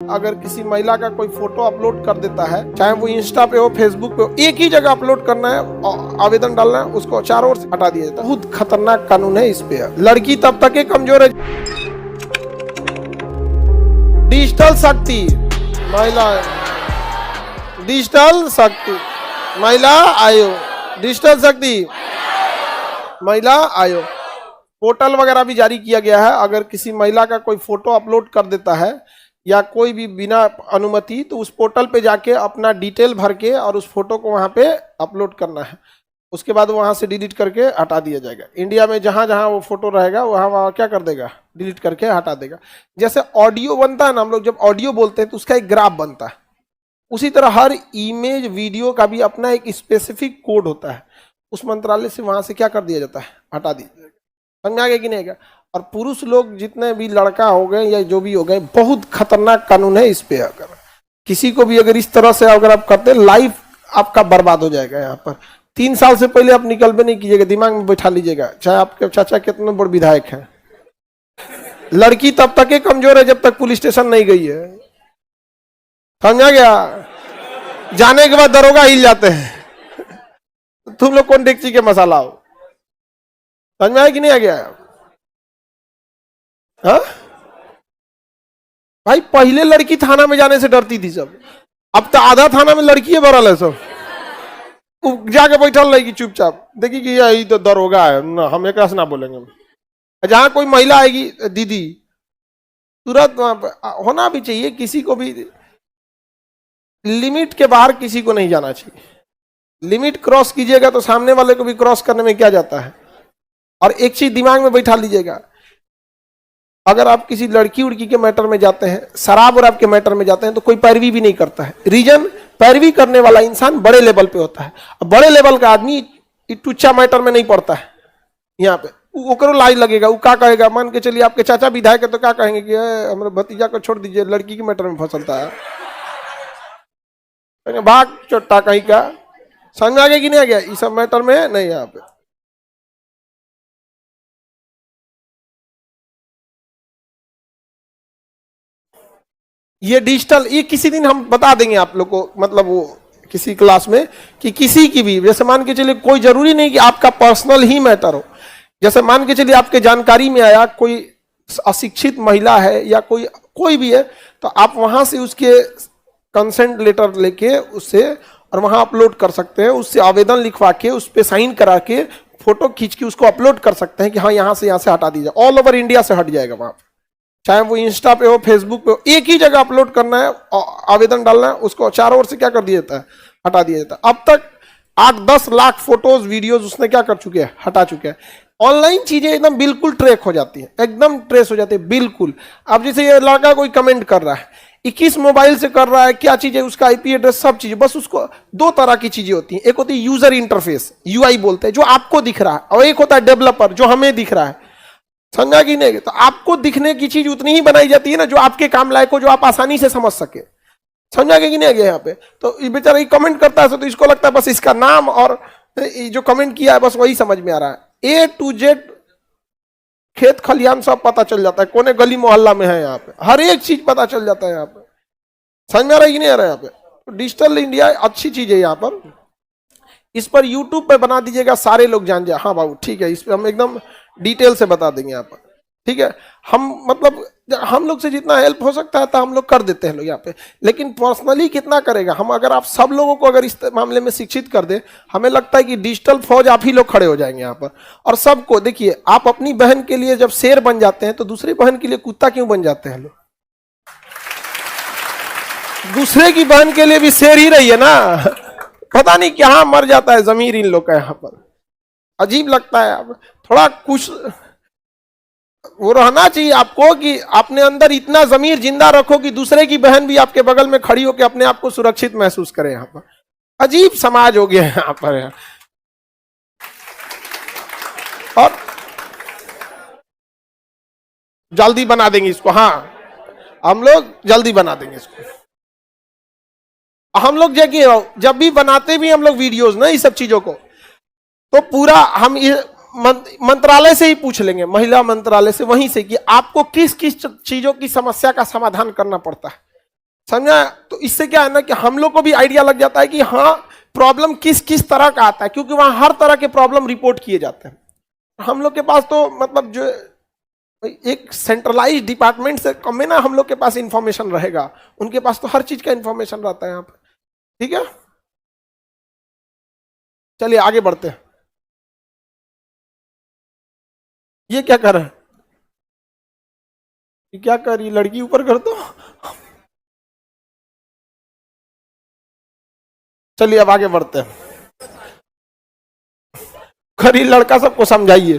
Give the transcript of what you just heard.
अगर किसी महिला का कोई फोटो अपलोड कर देता है, चाहे वो इंस्टा पे हो, फेसबुक पे हो, एक ही जगह अपलोड करना है, आवेदन डालना है, उसको चारों ओर से हटा दिया जाता है। बहुत खतरनाक कानून है इस पे। लड़की तब तक ही कमजोर है। डिजिटल शक्ति महिला, डिजिटल शक्ति महिला आयोग, डिजिटल शक्ति महिला आयोग पोर्टल वगैरह भी जारी किया गया है। अगर किसी महिला का कोई फोटो अपलोड कर देता है या कोई भी बिना अनुमति, तो उस पोर्टल पे जाके अपना डिटेल भर के और उस फोटो को वहां पे अपलोड करना है। उसके बाद वहां से डिलीट करके हटा दिया जाएगा। इंडिया में जहां जहां वो फोटो रहेगा वहां क्या कर देगा, डिलीट करके हटा देगा। जैसे ऑडियो बनता है ना, हम लोग जब ऑडियो बोलते हैं तो उसका एक ग्राफ बनता है, उसी तरह हर इमेज वीडियो का भी अपना एक स्पेसिफिक कोड होता है। उस मंत्रालय से वहां से क्या कर दिया जाता है, हटा दिया जाएगा। समझ आ गया कि नहीं गया? और पुरुष लोग जितने भी लड़का हो गए या जो भी हो गए, बहुत खतरनाक कानून है इस पे। अगर किसी को भी अगर इस तरह से अगर आप करते, लाइफ आपका बर्बाद हो जाएगा। यहाँ पर 3 साल से पहले आप निकल भी नहीं कीजिएगा, दिमाग में बैठा लीजिएगा, चाहे आपके चाचा कितने बड़े विधायक हैं। लड़की तब तक ही कमजोर है जब तक पुलिस स्टेशन नहीं गई है। समझा गया? जाने के बाद दरोगा हिल जाते हैं। तुम लोग कौन डेगची के मसाला हो? समझ में आया कि नहीं आ गया? हाँ भाई, पहले लड़की थाना में जाने से डरती थी सब, अब तो आधा थाना में लड़की भरल है सब। जाके बैठल रहेगी चुपचाप, देखी कि यही तो दरोगा है ना, हम एक ना बोलेंगे। जहां कोई महिला आएगी, दीदी, तुरंत होना भी चाहिए। किसी को भी लिमिट के बाहर किसी को नहीं जाना चाहिए। लिमिट क्रॉस कीजिएगा तो सामने वाले को भी क्रॉस करने में क्या जाता है। और एक चीज दिमाग में बैठा लीजिएगा, अगर आप किसी लड़की उड़की के मैटर में जाते हैं, शराब और आपके मैटर में जाते हैं, तो कोई पैरवी भी नहीं करता है। रीजन, पैरवी करने वाला इंसान बड़े लेवल पे होता है। बड़े लेवल का आदमी टुच्चा मैटर में नहीं पड़ता है। यहाँ पे वो लाज लगेगा, वो क्या कहेगा। मान के चलिए आपके चाचा विधायक है तो क्या कहेंगे कि हमारे भतीजा को छोड़ दीजिए, लड़की के मैटर में फंसलता है, भाग चोट्टा कहीं का। समझ आ गया कि नहीं आ गया? इस सब मैटर में नहीं। यहाँ पे ये डिजिटल, ये किसी दिन हम बता देंगे आप लोग को, मतलब वो किसी क्लास में, कि किसी की भी, जैसे मान के चलिए कोई जरूरी नहीं कि आपका पर्सनल ही मैटर हो। जैसे मान के चलिए आपके जानकारी में आया कोई अशिक्षित महिला है या कोई भी है, तो आप वहां से उसके कंसेंट लेटर लेके उससे और वहां अपलोड कर सकते हैं। उससे आवेदन लिखवा के उस पर साइन करा के फोटो खींच के उसको अपलोड कर सकते हैं कि हाँ यहाँ से हटा दीजिए। ऑल ओवर इंडिया से हट जाएगा वहां, चाहे वो इंस्टा पे हो, फेसबुक पे हो, एक ही जगह अपलोड करना है, आवेदन डालना है, उसको चारों ओर से क्या कर दिया जाता है, हटा दिया जाता है। अब तक 8-10 लाख फोटोज वीडियोज उसने क्या कर चुके हैं, हटा चुके हैं। ऑनलाइन चीजें एकदम बिल्कुल ट्रैक हो जाती है, एकदम ट्रेस हो जाती है बिल्कुल। अब जैसे ये लड़का कोई कमेंट कर रहा है, 21 मोबाइल से कर रहा है, क्या चीज है, उसका आईपी एड्रेस, सब चीजें। बस उसको 2 तरह की चीजें होती हैं, एक होती है यूजर इंटरफेस, यूआई बोलते हैं, जो आपको दिख रहा है, और एक होता है डेवलपर, जो हमें दिख रहा है। समझा कि नहीं? तो आपको दिखने की चीज उतनी ही बनाई जाती है ना, जो आपके काम लायक हो, जो आप आसानी से समझ सके। समझा कि नहीं आ गया? यहाँ पे तो ये बेचारा कमेंट करता है तो इसको लगता है बस इसका नाम और जो कमेंट किया है बस वही समझ में आ रहा है। A to Z खेत खलियान सब पता चल जाता है, कोने गली मोहल्ला में है, यहाँ पे हर एक चीज पता चल जाता है। यहाँ पे समझ में आ रहा है कि नहीं आ रहा है? यहाँ पे तो डिजिटल इंडिया अच्छी चीज है। यहाँ पर इस पर यूट्यूब पे बना दीजिएगा, सारे लोग जान जाए। हाँ बाबू ठीक है, इस पर हम एकदम डिटेल से बता देंगे यहाँ पर। ठीक है, हम मतलब हम लोग से जितना हेल्प हो सकता है तो हम लोग कर देते हैं लोग यहाँ पे, लेकिन पर्सनली कितना करेगा हम? अगर आप सब लोगों को अगर इस मामले में शिक्षित कर दे, हमें लगता है कि डिजिटल फौज आप ही लोग खड़े हो जाएंगे यहाँ पर। और सबको देखिए, आप अपनी बहन के लिए जब शेर बन जाते हैं तो दूसरी बहन के लिए कुत्ता क्यों बन जाते हैं लोग? दूसरे की बहन के लिए भी शेर ही रही है ना। पता नहीं कहाँ मर जाता है जमीर इन लोग का, यहाँ पर अजीब लगता है। अब थोड़ा कुछ वो रहना चाहिए आपको कि अपने अंदर इतना जमीर जिंदा रखो कि दूसरे की बहन भी आपके बगल में खड़ी होकर अपने आप को सुरक्षित महसूस करे। यहाँ पर अजीब समाज हो गया है यहाँ पर। और जल्दी बना देंगे इसको, हाँ हम लोग जल्दी बना देंगे इसको। हम लोग जब भी बनाते भी हम लोग वीडियोस ना इस सब चीजों को, तो पूरा हम ये मंत्रालय से ही पूछ लेंगे, महिला मंत्रालय से, वहीं से, कि आपको किस किस चीजों की समस्या का समाधान करना पड़ता है। समझा? तो इससे क्या है ना कि हम लोग को भी आइडिया लग जाता है कि हाँ प्रॉब्लम किस किस तरह का आता है, क्योंकि वहां हर तरह के प्रॉब्लम रिपोर्ट किए जाते हैं। हम लोग के पास तो मतलब जो एक सेंट्रलाइज डिपार्टमेंट से कम में ना हम लोग के पास इंफॉर्मेशन रहेगा, उनके पास तो हर चीज का इंफॉर्मेशन रहता है यहाँ पर। ठीक है, चलिए आगे बढ़ते हैं। ये क्या कर रहा है? ये क्या कर रही लड़की? ऊपर कर दो। चलिए अब आगे बढ़ते हैं। खरी लड़का सबको समझाइए।